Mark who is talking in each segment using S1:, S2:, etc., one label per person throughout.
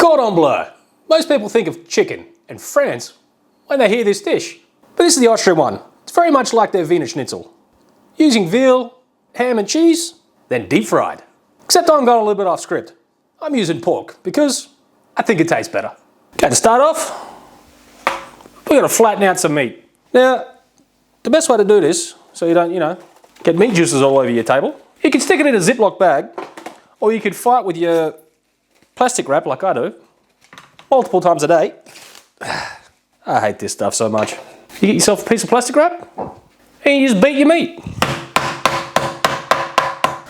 S1: Cordon Bleu. Most people think of chicken and France when they hear this dish, but this is the Austrian one. It's very much like their Wiener Schnitzel. Using veal, ham and cheese, then deep fried. Except I'm going a little bit off script. I'm using pork because I think it tastes better. Okay, to start off, we're going to flatten out some meat. Now, the best way to do this, so you don't, get meat juices all over your table, you can stick it in a Ziploc bag, or you could fight with your plastic wrap like I do, multiple times a day. I hate this stuff so much. You get yourself a piece of plastic wrap, and you just beat your meat.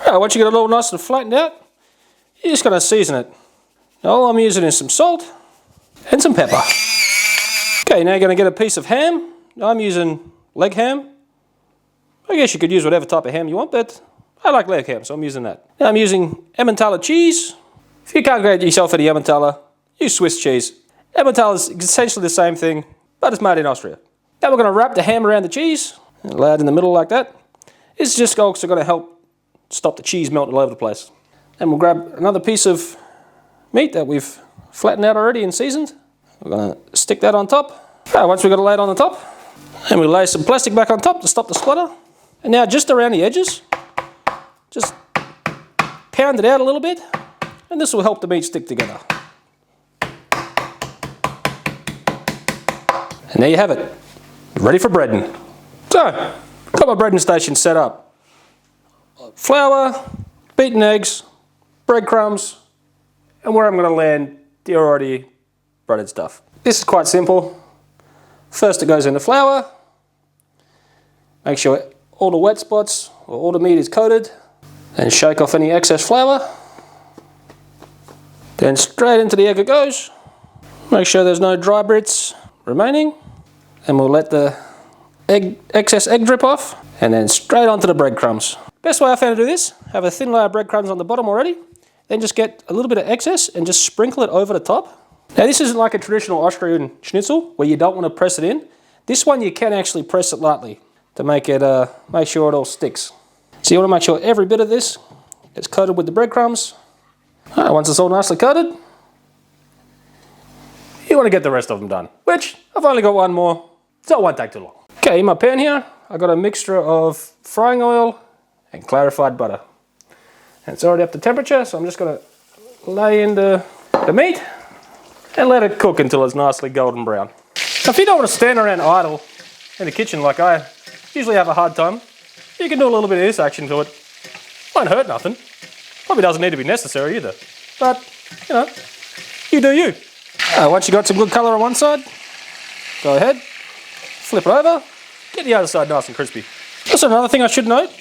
S1: Once you get it all nice and flattened out, you're just going to season it. Now all I'm using is some salt and some pepper. Okay, now you're going to get a piece of ham. I'm using leg ham. I guess you could use whatever type of ham you want, but I like leg ham, so I'm using that. Now I'm using Emmentaler cheese. If you can't get yourself any Emmentaler, use Swiss cheese. Emmentaler is essentially the same thing, but it's made in Austria. Now we're going to wrap the ham around the cheese, and lay it in the middle like that. It's just also going to help stop the cheese melting all over the place. And we'll grab another piece of meat that we've flattened out already and seasoned. We're going to stick that on top. Once we've got it laid on the top, and we lay some plastic back on top to stop the splatter. And now just around the edges, just pound it out a little bit, and this will help the meat stick together. And there you have it, ready for breading. So, got my breading station set up. Flour, beaten eggs, breadcrumbs, and where I'm going to land the already breaded stuff. This is quite simple. First it goes in the flour. Make sure all the wet spots or all the meat is coated, and shake off any excess flour. Then straight into the egg it goes. Make sure there's no dry bits remaining, and we'll let the excess egg drip off, and then straight onto the breadcrumbs. Best way I found to do this, have a thin layer of breadcrumbs on the bottom already, then just get a little bit of excess and just sprinkle it over the top. Now this isn't like a traditional Austrian schnitzel where you don't want to press it in. This one you can actually press it lightly to make sure it all sticks. So you want to make sure every bit of this is coated with the breadcrumbs. Once it's all nicely coated, you want to get the rest of them done, which I've only got one more, so it won't take too long. Okay, in my pan here, I've got a mixture of frying oil and clarified butter. And it's already up to temperature, so I'm just going to lay in the meat and let it cook until it's nicely golden brown. Now, if you don't want to stand around idle in the kitchen like I usually have a hard time, you can do a little bit of this action to it. Won't hurt nothing. Probably doesn't need to be necessary either. But, you do you. Once you've got some good colour on one side, go ahead, flip it over, get the other side nice and crispy. That's another thing I should note.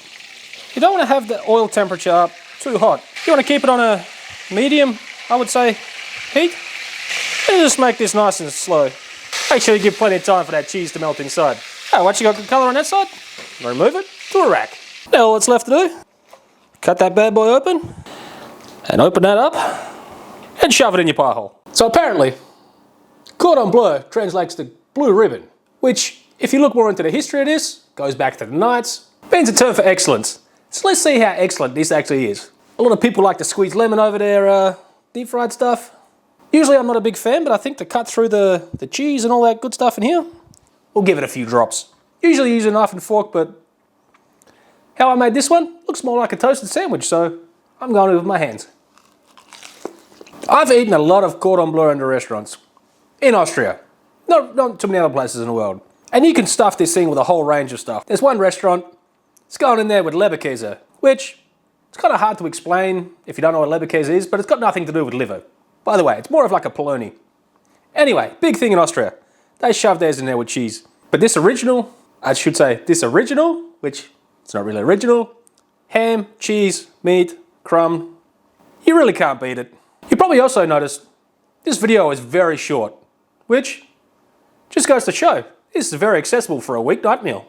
S1: You don't want to have the oil temperature up too hot. You want to keep it on a medium, I would say, heat. And just make this nice and slow. Make sure you give plenty of time for that cheese to melt inside. Once you got good colour on that side, remove it to a rack. Now all that's left to do, cut that bad boy open, and open that up, and shove it in your pie hole. So apparently, Cordon Bleu translates to blue ribbon, which, if you look more into the history of this, goes back to the Knights, means a term for excellence. So let's see how excellent this actually is. A lot of people like to squeeze lemon over their deep fried stuff. Usually I'm not a big fan, but I think to cut through the cheese and all that good stuff in here, we'll give it a few drops. Usually use a knife and fork, but how I made this one looks more like a toasted sandwich, so I'm going with my hands. I've eaten a lot of Cordon Bleu in the restaurants in Austria. Not too many other places in the world. And you can stuff this thing with a whole range of stuff. There's one restaurant, it's going in there with Leberkäse, which it's kind of hard to explain if you don't know what Leberkäse is, but it's got nothing to do with liver. By the way, it's more of like a polony. Anyway, big thing in Austria. They shove theirs in there with cheese. But this original, which it's not really original, ham, cheese, meat, crumb, you really can't beat it. You probably also noticed this video is very short, which just goes to show this is very accessible for a weeknight meal.